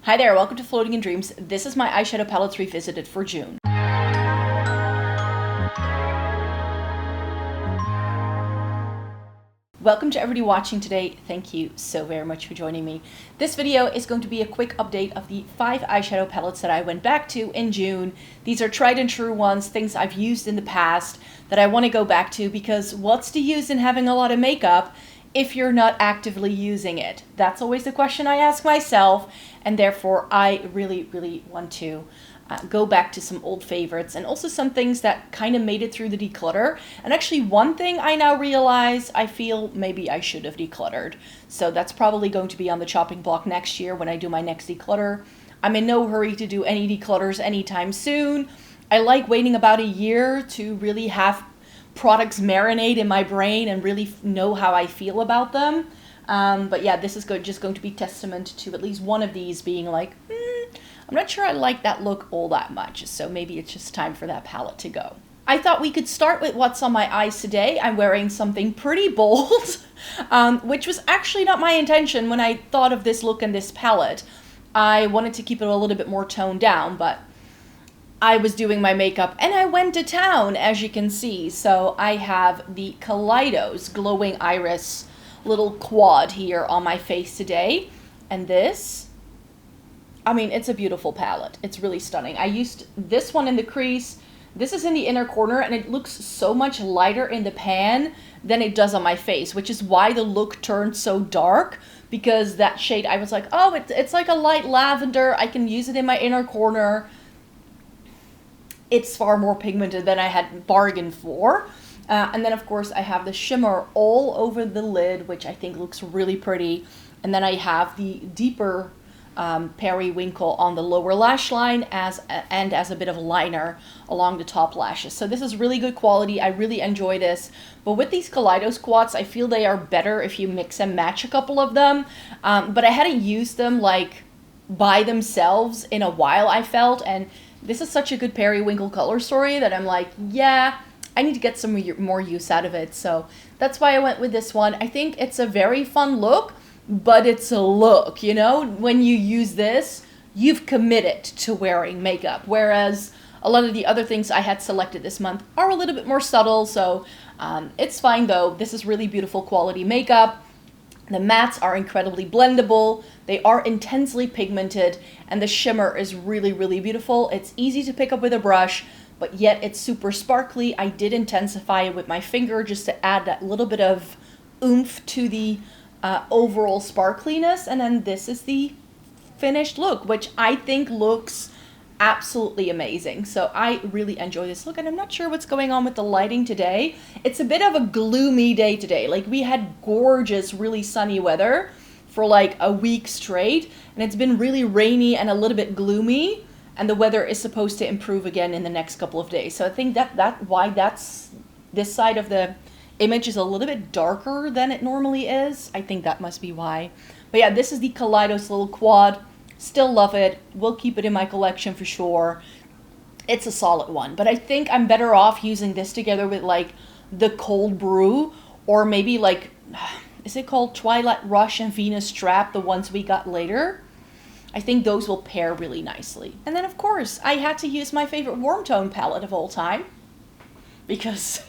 Hi there, welcome to Floating in Dreams. This is my eyeshadow palettes revisited for June. Welcome to everybody watching today. Thank you so very much for joining me. This video is going to be a quick update of the 5 eyeshadow palettes that I went back to in June. These are tried and true ones, things I've used in the past that I want to go back to because what's the use in having a lot of makeup if you're not actively using it? That's always the question I ask myself, and therefore I really want to go back to some old favorites and also some things that kind of made it through the declutter. And actually one thing I now realize I feel maybe I should have decluttered. So that's probably going to be on the chopping block next year when I do my next declutter. I'm in no hurry to do any declutters anytime soon. I like waiting about a year to really have products marinate in my brain and really know how I feel about them. But yeah, this is just going to be testament to at least one of these being like, I'm not sure I like that look all that much, so maybe it's just time for that palette to go. I thought we could start with what's on my eyes today. I'm wearing something pretty bold, which was actually not my intention when I thought of this look and this palette. I wanted to keep it a little bit more toned down, but I was doing my makeup and I went to town, as you can see. So I have the Kaleidos Glowing Iris little quad here on my face today. And this, I mean, it's a beautiful palette. It's really stunning. I used this one in the crease. This is in the inner corner and it looks so much lighter in the pan than it does on my face, which is why the look turned so dark, because that shade, I was like, oh, it's like a light lavender. I can use it in my inner corner. It's far more pigmented than I had bargained for. And then, of course, I have the shimmer all over the lid, which I think looks really pretty. And then I have the deeper periwinkle on the lower lash line as a bit of liner along the top lashes. So this is really good quality. I really enjoy this. But with these Kaleidos quads, I feel they are better if you mix and match a couple of them. But I hadn't used them like by themselves in a while, I felt. And this is such a good periwinkle color story that I'm like, yeah, I need to get some more use out of it. So that's why I went with this one. I think it's a very fun look, but it's a look, you know? When you use this, you've committed to wearing makeup. Whereas a lot of the other things I had selected this month are a little bit more subtle. So it's fine though. This is really beautiful quality makeup. The mattes are incredibly blendable, they are intensely pigmented, and the shimmer is really beautiful. It's easy to pick up with a brush, but yet it's super sparkly. I did intensify it with my finger just to add that little bit of oomph to the overall sparkliness. And then this is the finished look, which I think looks absolutely amazing. So I really enjoy this look, and I'm not sure what's going on with the lighting today. It's a bit of a gloomy day today. Like, we had gorgeous, really sunny weather for like a week straight, and it's been really rainy and a little bit gloomy, and the weather is supposed to improve again in the next couple of days. So I think that's this side of the image is a little bit darker than it normally is. I think that must be why. But yeah, this is the Kaleidos little quad. Still love it. Will keep it in my collection for sure. It's a solid one, but I think I'm better off using this together with like the Cold Brew, or maybe like, is it called Twilight Rush and Venus Trap, the ones we got later? I think those will pair really nicely. And then of course, I had to use my favorite warm tone palette of all time, because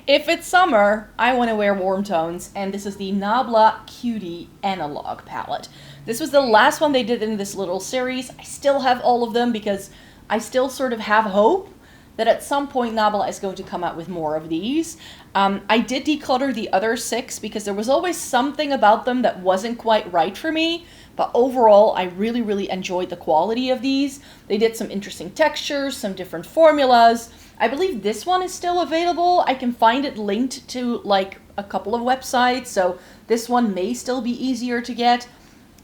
if it's summer, I want to wear warm tones, and this is the Nabla Cutie Analogue palette. This was the last one they did in this little series. I still have all of them because I still sort of have hope that at some point Nabla is going to come out with more of these. I did declutter the other 6 because there was always something about them that wasn't quite right for me. But overall, I really enjoyed the quality of these. They did some interesting textures, some different formulas. I believe this one is still available. I can find it linked to like a couple of websites, so this one may still be easier to get.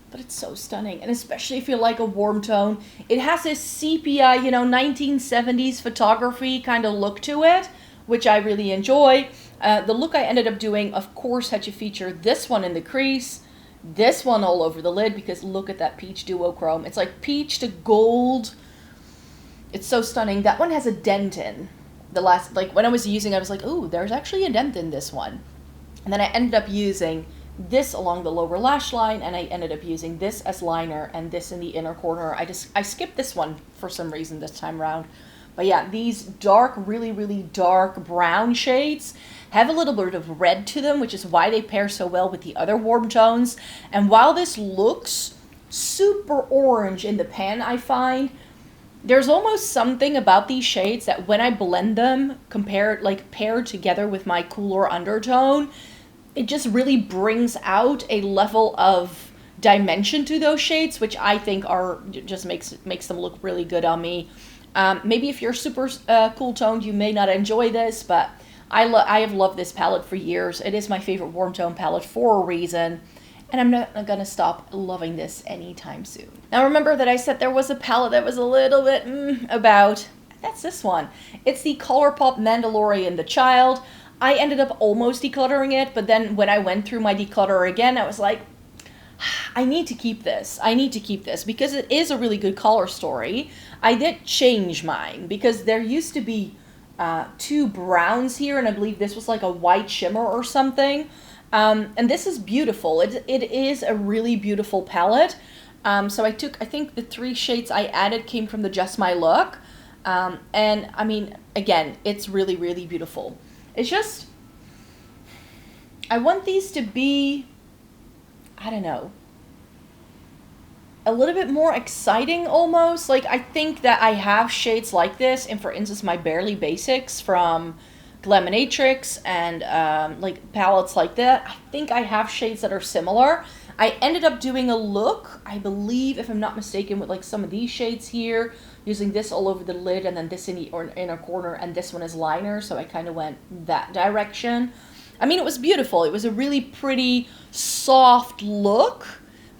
But it's so stunning, and especially if you like a warm tone. It has this sepia, 1970s photography kind of look to it, which I really enjoy. The look I ended up doing, of course, had to feature this one in the crease, this one all over the lid, because look at that peach duochrome. It's like peach to gold. It's so stunning. That one has a dent in. When I was using it, I was like, ooh, there's actually a dent in this one. And then I ended up using this along the lower lash line, and I ended up using this as liner and this in the inner corner. I skipped this one for some reason this time around. But yeah, these dark, really, really dark brown shades have a little bit of red to them, which is why they pair so well with the other warm tones. And while this looks super orange in the pan, I find there's almost something about these shades that when I blend them, paired together with my cooler undertone, it just really brings out a level of dimension to those shades, which I think just makes them look really good on me. Maybe if you're super cool toned, you may not enjoy this, but I have loved this palette for years. It is my favorite warm tone palette for a reason, and I'm not going to stop loving this anytime soon. Now remember that I said there was a palette that was a little bit about. That's this one. It's the ColourPop Mandalorian The Child. I ended up almost decluttering it, but then when I went through my declutter again, I was like, I need to keep this. I need to keep this because it is a really good color story. I did change mine because there used to be 2 browns here, and I believe this was like a white shimmer or something. And this is beautiful. It is a really beautiful palette. So I think the 3 shades I added came from the Just My Look. And I mean, again, it's really, really beautiful. It's just, I want these to be, I don't know, a little bit more exciting almost. Like, I think that I have shades like this in, for instance, my Barely Basics from Glaminatrix and like palettes like that. I think I have shades that are similar. I ended up doing a look, I believe, if I'm not mistaken, with like some of these shades here, using this all over the lid and then this in the inner corner and this one as liner, so I kind of went that direction. I mean, it was beautiful. It was a really pretty, soft look,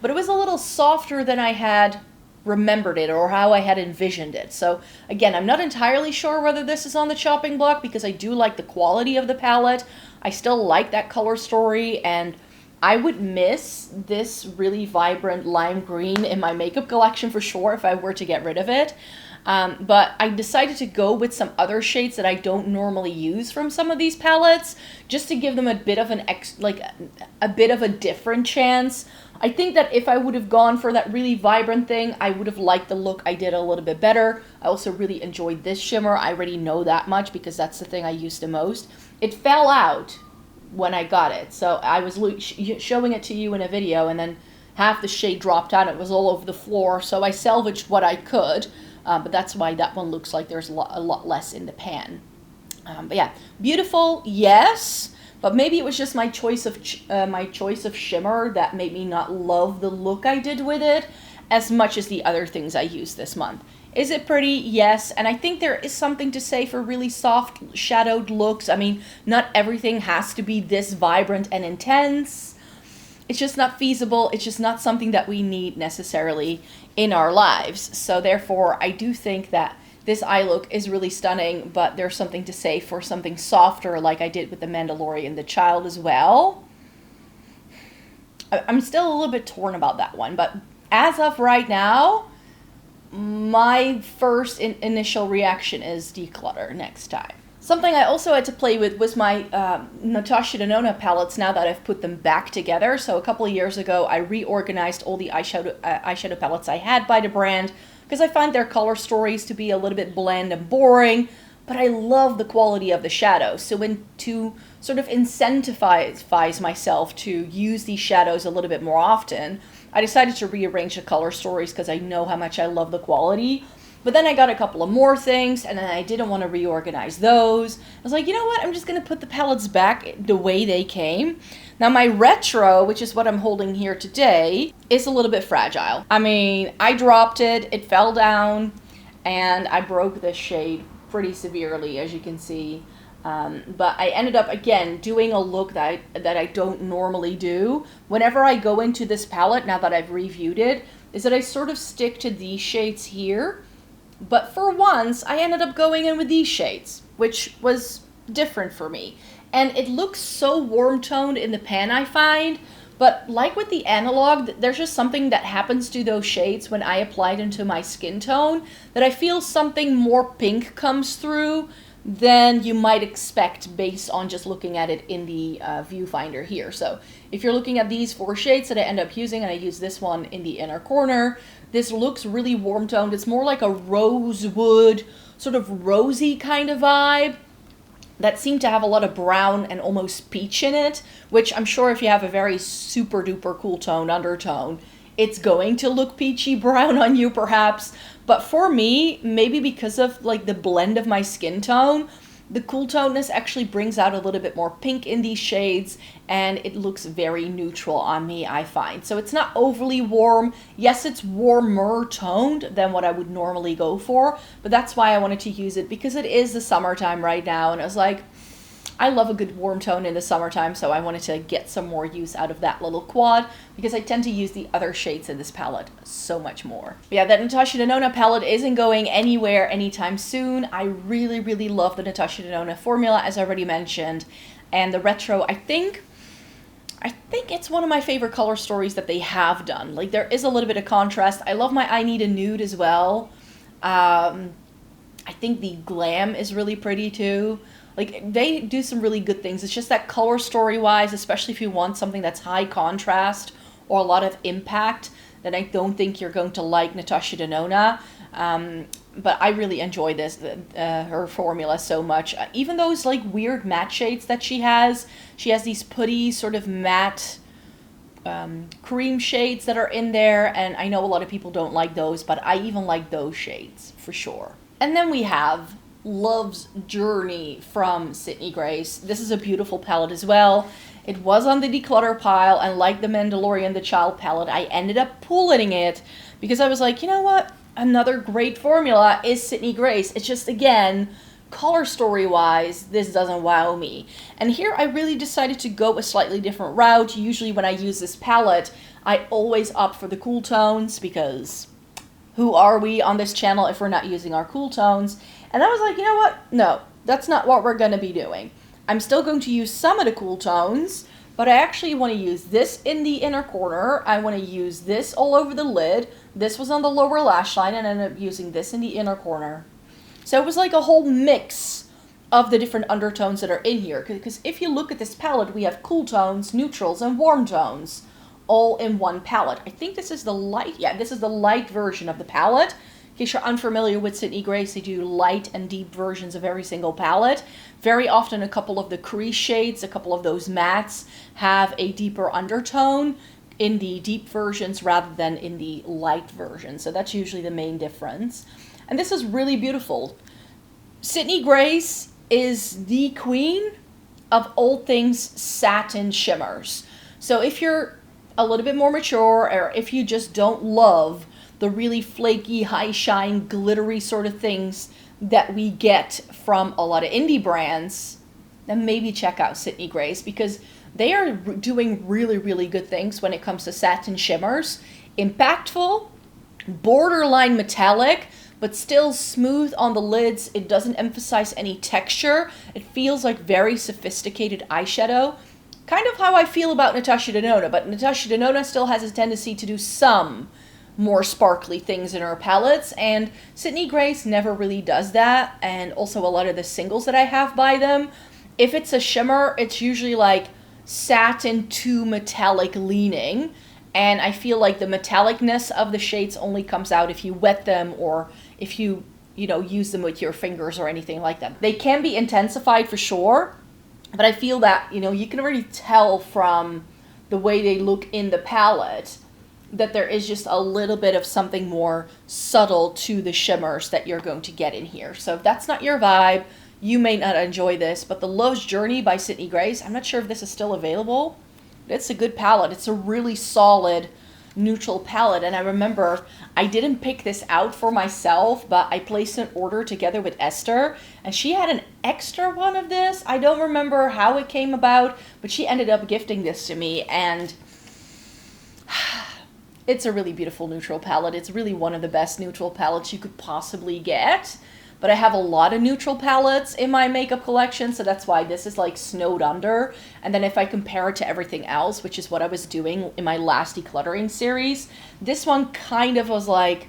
but it was a little softer than I had remembered it or how I had envisioned it. So again, I'm not entirely sure whether this is on the chopping block because I do like the quality of the palette. I still like that color story, and I would miss this really vibrant lime green in my makeup collection for sure if I were to get rid of it. But I decided to go with some other shades that I don't normally use from some of these palettes, just to give them a bit of a bit of a different chance. I think that if I would have gone for that really vibrant thing, I would have liked the look I did a little bit better. I also really enjoyed this shimmer. I already know that much because that's the thing I use the most. It fell out when I got it, so I was showing it to you in a video, and then half the shade dropped out. It was all over the floor, so I salvaged what I could, but that's why that one looks like there's a lot less in the pan. But yeah, beautiful, yes, but maybe it was just my choice of shimmer that made me not love the look I did with it as much as the other things I used this month. Is it pretty? Yes. And I think there is something to say for really soft shadowed looks. I mean, not everything has to be this vibrant and intense. It's just not feasible. It's just not something that we need necessarily in our lives. So therefore, I do think that this eye look is really stunning, but there's something to say for something softer like I did with the Mandalorian The Child as well. I'm still a little bit torn about that one, but as of right now, my first initial reaction is declutter next time. Something I also had to play with was my Natasha Denona palettes now that I've put them back together. So a couple of years ago, I reorganized all the eyeshadow palettes I had by the brand because I find their color stories to be a little bit bland and boring, but I love the quality of the shadows. So to sort of incentivize myself to use these shadows a little bit more often, I decided to rearrange the color stories because I know how much I love the quality. But then I got a couple of more things, and then I didn't want to reorganize those. I was like, you know what? I'm just going to put the palettes back the way they came. Now my retro, which is what I'm holding here today, is a little bit fragile. I mean, I dropped it, it fell down, and I broke this shade pretty severely, as you can see. But I ended up, again, doing a look that I don't normally do. Whenever I go into this palette, now that I've reviewed it, is that I sort of stick to these shades here. But for once, I ended up going in with these shades, which was different for me. And it looks so warm-toned in the pan, I find. But like with the Analogue, there's just something that happens to those shades when I apply them to my skin tone that I feel something more pink comes through than you might expect based on just looking at it in the viewfinder here. So if you're looking at these 4 shades that I end up using, and I use this one in the inner corner, this looks really warm toned. It's more like a rosewood, sort of rosy kind of vibe that seemed to have a lot of brown and almost peach in it, which I'm sure if you have a very super duper cool tone undertone, it's going to look peachy brown on you perhaps. But for me, maybe because of like the blend of my skin tone, the cool toneness actually brings out a little bit more pink in these shades, and it looks very neutral on me, I find. So it's not overly warm. Yes, it's warmer toned than what I would normally go for, but that's why I wanted to use it, because it is the summertime right now, and I was like, I love a good warm tone in the summertime, so I wanted to get some more use out of that little quad, because I tend to use the other shades in this palette so much more. But yeah, that Natasha Denona palette isn't going anywhere anytime soon. I really, really love the Natasha Denona formula, as I already mentioned, and the retro, I think it's one of my favorite color stories that they have done. Like, there is a little bit of contrast. I love my I Need a Nude as well. I think the Glam is really pretty too. Like, they do some really good things. It's just that color story-wise, especially if you want something that's high contrast or a lot of impact, then I don't think you're going to like Natasha Denona. But I really enjoy this, her formula so much. Even those, like, weird matte shades that she has these putty sort of matte cream shades that are in there, and I know a lot of people don't like those, but I even like those shades, for sure. And then we have Love's Journey from Sydney Grace. This is a beautiful palette as well. It was on the declutter pile, and like the Mandalorian The Child palette, I ended up pulling it because I was like, you know what? Another great formula is Sydney Grace. It's just, again, color story-wise, this doesn't wow me. And here I really decided to go a slightly different route. Usually when I use this palette, I always opt for the cool tones, because who are we on this channel if we're not using our cool tones? And I was like, you know what? No, that's not what we're going to be doing. I'm still going to use some of the cool tones, but I actually want to use this in the inner corner. I want to use this all over the lid. This was on the lower lash line, and I ended up using this in the inner corner. So it was like a whole mix of the different undertones that are in here. Because if you look at this palette, we have cool tones, neutrals, and warm tones all in one palette. I think this is the light. Yeah, this is the light version of the palette. In case you're unfamiliar with Sydney Grace, they do light and deep versions of every single palette. Very often a couple of the crease shades, a couple of those mattes, have a deeper undertone in the deep versions rather than in the light version. So that's usually the main difference. And this is really beautiful. Sydney Grace is the queen of all things satin shimmers. So if you're a little bit more mature, or if you just don't love the really flaky, high shine, glittery sort of things that we get from a lot of indie brands, then maybe check out Sydney Grace, because they are doing really, really good things when it comes to satin shimmers. Impactful, borderline metallic, but still smooth on the lids. It doesn't emphasize any texture. It feels like very sophisticated eyeshadow. Kind of how I feel about Natasha Denona, but Natasha Denona still has a tendency to do some more sparkly things in her palettes, and Sydney Grace never really does that. And also a lot of the singles that I have by them, if it's a shimmer, it's usually like satin to metallic leaning, and I feel like the metallicness of the shades only comes out if you wet them, or if you use them with your fingers or anything like that. They can be intensified for sure, but I feel that, you can already tell from the way they look in the palette that there is just a little bit of something more subtle to the shimmers that you're going to get in here. So if that's not your vibe, you may not enjoy this. But the Love's Journey by Sydney Grace, I'm not sure if this is still available. It's a good palette. It's a really solid neutral palette. And I remember I didn't pick this out for myself, but I placed an order together with Esther, and she had an extra one of this. I don't remember how it came about, but she ended up gifting this to me, and it's a really beautiful neutral palette. It's really one of the best neutral palettes you could possibly get. But I have a lot of neutral palettes in my makeup collection, so that's why this is like snowed under. And then if I compare it to everything else, which is what I was doing in my last decluttering series, this one kind of was like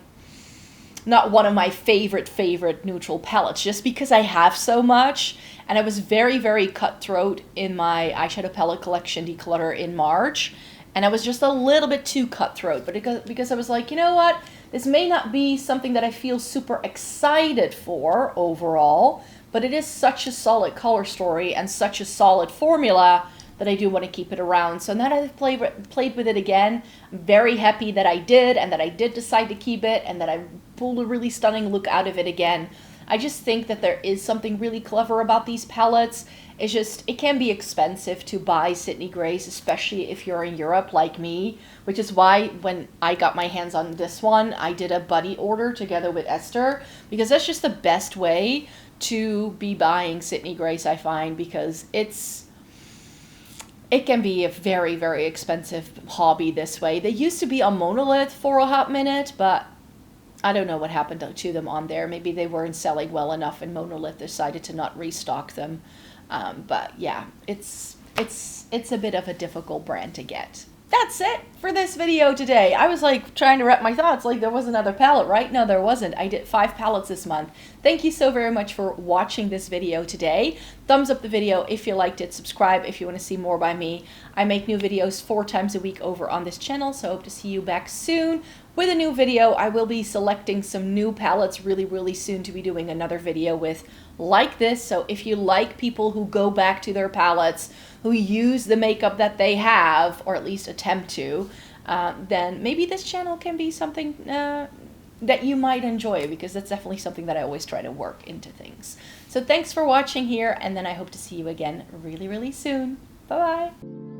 not one of my favorite neutral palettes, just because I have so much. And I was very cutthroat in my eyeshadow palette collection declutter in March. And I was just a little bit too cutthroat, but because I was like, you know what? This may not be something that I feel super excited for overall, but it is such a solid color story and such a solid formula that I do want to keep it around. So now that I've played with it again, I'm very happy that I did, and that I did decide to keep it, and that I pulled a really stunning look out of it again. I just think that there is something really clever about these palettes. It's just, it can be expensive to buy Sydney Grace, especially if you're in Europe like me, which is why when I got my hands on this one, I did a buddy order together with Esther, because that's just the best way to be buying Sydney Grace, I find, because it can be a very expensive hobby this way. They used to be on MONOLITH for a hot minute, but I don't know what happened to them on there. Maybe they weren't selling well enough and MONOLITH decided to not restock them. But yeah, it's a bit of a difficult brand to get. That's it for this video today. I was like trying to wrap my thoughts like there was another palette, right? No, there wasn't. I did 5 palettes this month. Thank you so very much for watching this video today. Thumbs up the video if you liked it. Subscribe if you want to see more by me. I make new videos 4 times a week over on this channel, so I hope to see you back soon with a new video. I will be selecting some new palettes really soon to be doing another video with like this. So if you like people who go back to their palettes, who use the makeup that they have, or at least attempt to, then maybe this channel can be something that you might enjoy, because that's definitely something that I always try to work into things. So thanks for watching here, and then I hope to see you again really soon. Bye bye.